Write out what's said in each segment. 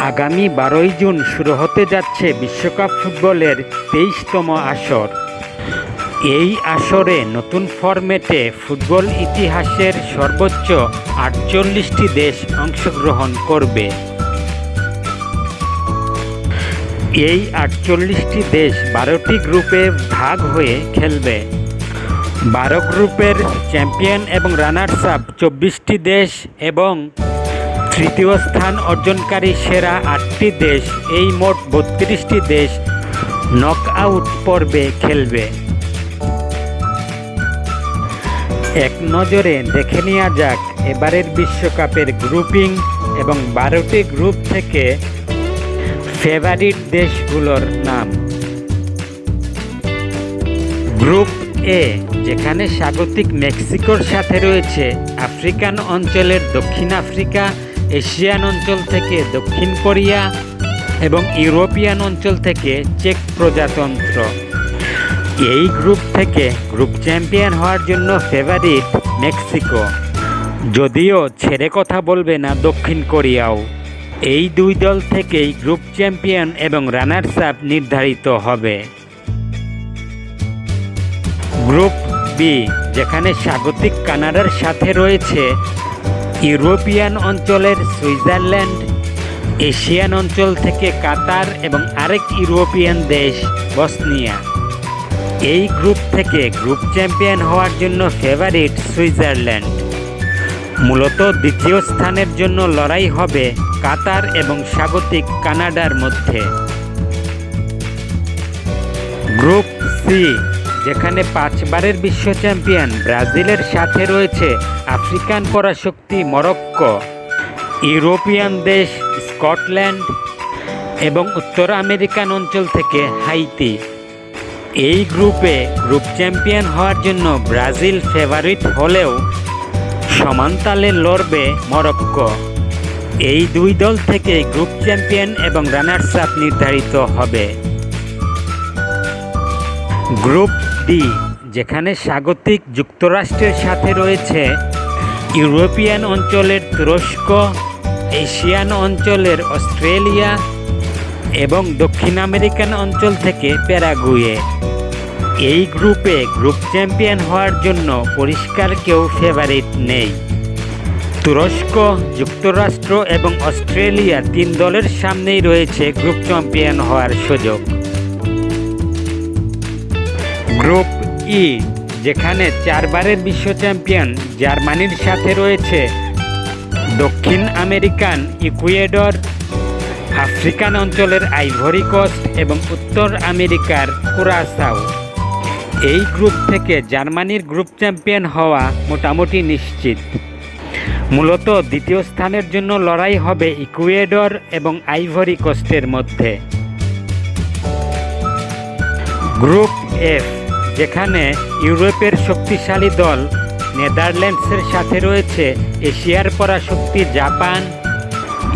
আগামী 12ই জুন শুরু হতে যাচ্ছে বিশ্বকাপ ফুটবলের 23তম আসর। এই আসরে নতুন ফরম্যাটে ফুটবল ইতিহাসের সর্বোচ্চ 48টি দেশ অংশগ্রহণ করবে। এই 48টি দেশ 12টি গ্রুপে ভাগ হয়ে খেলবে। 12 গ্রুপের চ্যাম্পিয়ন এবং রানার্স আপ 24টি দেশ এবং তৃতীয় স্থান অর্জনকারী সেরা 8টি দেশ, এই মোট 32টি দেশ নকআউট পর্বে খেলবে। এক নজরে দেখে নেওয়া যাক এবারের বিশ্বকাপের গ্রুপিং এবং 12টি গ্রুপ থেকে ফেভারিট দেশগুলোর নাম। গ্রুপ এ, যেখানে স্বাগতিক মেক্সিকোর সাথে রয়েছে আফ্রিকান অঞ্চলের দক্ষিণ আফ্রিকা, এশিয়ান অঞ্চল থেকে দক্ষিণ কোরিয়া এবং ইউরোপিয়ান অঞ্চল থেকে চেক প্রজাতন্ত্র। এই গ্রুপ থেকে গ্রুপ চ্যাম্পিয়ন হওয়ার জন্য ফেভারিট মেক্সিকো, যদিও ছেড়ে কথা বলবে না দক্ষিণ কোরিয়াও। এই দুই দল থেকেই গ্রুপ চ্যাম্পিয়ন এবং রানার্স আপ নির্ধারিত হবে। গ্রুপ বি, যেখানে স্বাগতিক কানাডার সাথে রয়েছে ইউরোপিয়ান অঞ্চলের সুইজারল্যান্ড, এশিয়ান অঞ্চল থেকে কাতার এবং আরেক ইউরোপিয়ান দেশ বসনিয়া। এই গ্রুপ থেকে গ্রুপ চ্যাম্পিয়ন হওয়ার জন্য ফেভারিট সুইজারল্যান্ড। মূলত দ্বিতীয় স্থানের জন্য লড়াই হবে কাতার এবং স্বাগতিক কানাডার মধ্যে। গ্রুপ সি, যেখানে 5 বারের বিশ্ব চ্যাম্পিয়ন ব্রাজিলের সাথে রয়েছে আফ্রিকান পরাশক্তি মরক্কো, ইউরোপিয়ান দেশ স্কটল্যান্ড এবং উত্তর আমেরিকান অঞ্চল থেকে হাইতি। এই গ্রুপে গ্রুপ চ্যাম্পিয়ন হওয়ার জন্য ব্রাজিল ফেভারিট হলেও সমান তালে লড়বে মরক্কো। এই দুই দল থেকে গ্রুপ চ্যাম্পিয়ন এবং রানার্স আপ নির্ধারিত হবে। গ্রুপ ডি, যেখানে স্বাগতিক যুক্তরাষ্ট্রের সাথে রয়েছে ইউরোপিয়ান অঞ্চলের তুরস্ক, এশিয়ান অঞ্চলের অস্ট্রেলিয়া এবং দক্ষিণ আমেরিকান অঞ্চল থেকে প্যারাগুয়ে। এই গ্রুপে গ্রুপ চ্যাম্পিয়ন হওয়ার জন্য পরিষ্কার কেউ ফেভারিট নেই। তুরস্ক, যুক্তরাষ্ট্র এবং অস্ট্রেলিয়া 3 দলের সামনেই রয়েছে গ্রুপ চ্যাম্পিয়ন হওয়ার সুযোগ। গ্রুপ ই, যেখানে 4 বারের বিশ্ব চ্যাম্পিয়ন জার্মানির সাথে রয়েছে দক্ষিণ আমেরিকান ইকুয়েডর, আফ্রিকান অঞ্চলের আইভরি কোস্ট এবং উত্তর আমেরিকার কুরাসাও। এই গ্রুপ থেকে জার্মানির গ্রুপ চ্যাম্পিয়ন হওয়া মোটামুটি নিশ্চিত। মূলত দ্বিতীয় স্থানের জন্য লড়াই হবে ইকুয়েডর এবং আইভরি কোস্টের মধ্যে। গ্রুপ এফ, যেখানে ইউরোপের শক্তিশালী দল নেদারল্যান্ডসের সাথে রয়েছে এশিয়ার পরাশক্তি জাপান,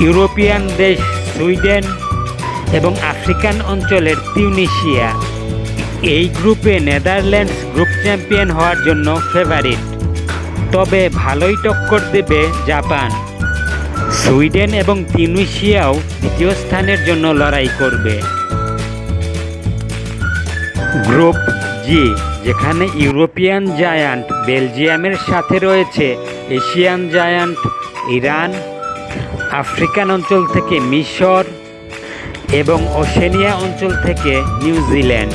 ইউরোপিয়ান দেশ সুইডেন এবং আফ্রিকান অঞ্চলের তিউনিসিয়া। এই গ্রুপে নেদারল্যান্ডস গ্রুপ চ্যাম্পিয়ন হওয়ার জন্য ফেভারিট, তবে ভালোই টক্কর দেবে জাপান। সুইডেন এবং তিউনিসিয়াও দ্বিতীয় স্থানের জন্য লড়াই করবে। গ্রুপ জি, যেখানে ইউরোপিয়ান জায়ান্ট বেলজিয়ামের সাথে রয়েছে এশিয়ান জায়ান্ট ইরান, আফ্রিকান অঞ্চল থেকে মিশর এবং ওশেনিয়া অঞ্চল থেকে নিউজিল্যান্ড।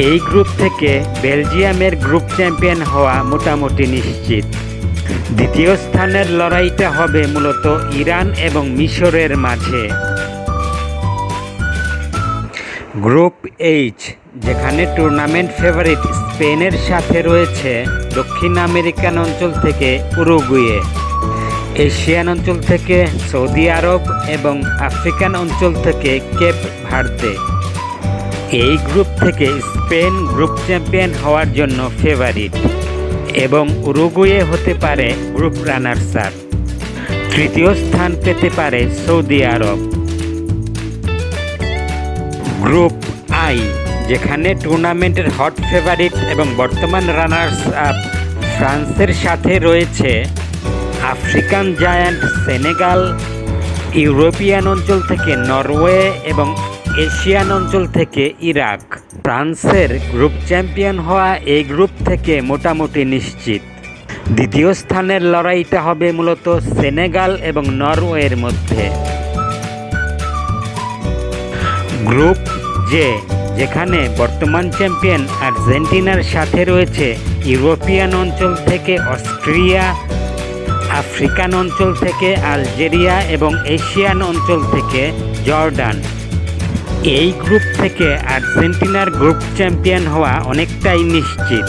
এই গ্রুপ থেকে বেলজিয়ামের গ্রুপ চ্যাম্পিয়ন হওয়া মোটামুটি নিশ্চিত। দ্বিতীয় স্থানের লড়াইটা হবে মূলত ইরান এবং মিশরের মাঝে। গ্রুপ এইচ, যেখানে টুর্নামেন্ট ফেভারিট স্পেনের সাথে রয়েছে দক্ষিণ আমেরিকান অঞ্চল থেকে উরুগুয়ে, এশিয়ান অঞ্চল থেকে সৌদি আরব এবং আফ্রিকান অঞ্চল থেকে কেপ ভার্দে। এই গ্রুপ থেকে স্পেন গ্রুপ চ্যাম্পিয়ন হওয়ার জন্য ফেভারিট এবং উরুগুয়ে হতে পারে গ্রুপ রানার্স আপ। তৃতীয় স্থান পেতে পারে সৌদি আরব। গ্রুপ আই, যেখানে টুর্নামেন্টের হট ফেভারিট এবং বর্তমান রানার্স আপ ফ্রান্সের সাথে রয়েছে আফ্রিকান জায়ান্ট সেনেগাল, ইউরোপিয়ান অঞ্চল থেকে নরওয়ে এবং এশিয়ান অঞ্চল থেকে ইরাক। ফ্রান্সের গ্রুপ চ্যাম্পিয়ন হওয়া এই গ্রুপ থেকে মোটামুটি নিশ্চিত। দ্বিতীয় স্থানের লড়াইটা হবে মূলত সেনেগাল এবং নরওয়ের মধ্যে। গ্রুপ জে, যেখানে বর্তমান চ্যাম্পিয়ন আর্জেন্টিনার সাথে রয়েছে ইউরোপিয়ান অঞ্চল থেকে অস্ট্রিয়া, আফ্রিকান অঞ্চল থেকে আলজেরিয়া এবং এশিয়ান অঞ্চল থেকে জর্ডান। এই গ্রুপ থেকে আর্জেন্টিনার গ্রুপ চ্যাম্পিয়ন হওয়া অনেকটাই নিশ্চিত।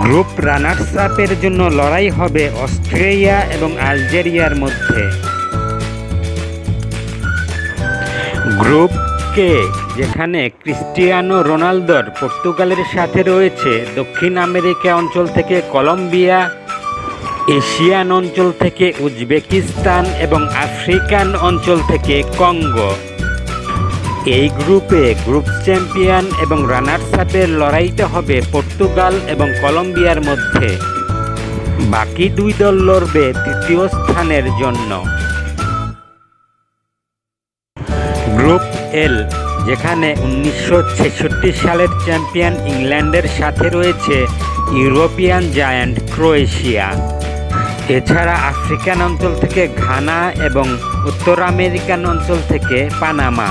গ্রুপ রানার্স আপের জন্য লড়াই হবে অস্ট্রেলিয়া এবং আলজেরিয়ার মধ্যে। গ্রুপ কে, যেখানে ক্রিস্টিয়ানো রোনালদোর পর্তুগালের সাথে রয়েছে দক্ষিণ আমেরিকা অঞ্চল থেকে কলম্বিয়া, এশিয়ান অঞ্চল থেকে উজবেকিস্তান এবং আফ্রিকান অঞ্চল থেকে কঙ্গো। এই গ্রুপে গ্রুপ চ্যাম্পিয়ন এবং রানার্স আপের লড়াইটা হবে পর্তুগাল এবং কলম্বিয়ার মধ্যে। বাকি দুই দল লড়বে তৃতীয় স্থানের জন্য। গ্রুপ এল, যেখানে 1966 সালের চ্যাম্পিয়ন ইংল্যান্ডের সাথে রয়েছে ইউরোপিয়ান জায়ান্ট ক্রোয়েশিয়া। এছাড়া আফ্রিকান অঞ্চল থেকে ঘানা এবং উত্তর আমেরিকান অঞ্চল থেকে পানামা।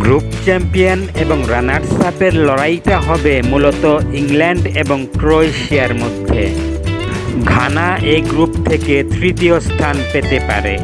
গ্রুপ চ্যাম্পিয়ন এবং রানার্স আপের লড়াইটা হবে মূলত ইংল্যান্ড এবং ক্রোয়েশিয়ার মধ্যে। ঘানা এই গ্রুপ থেকে তৃতীয় স্থান পেতে পারে।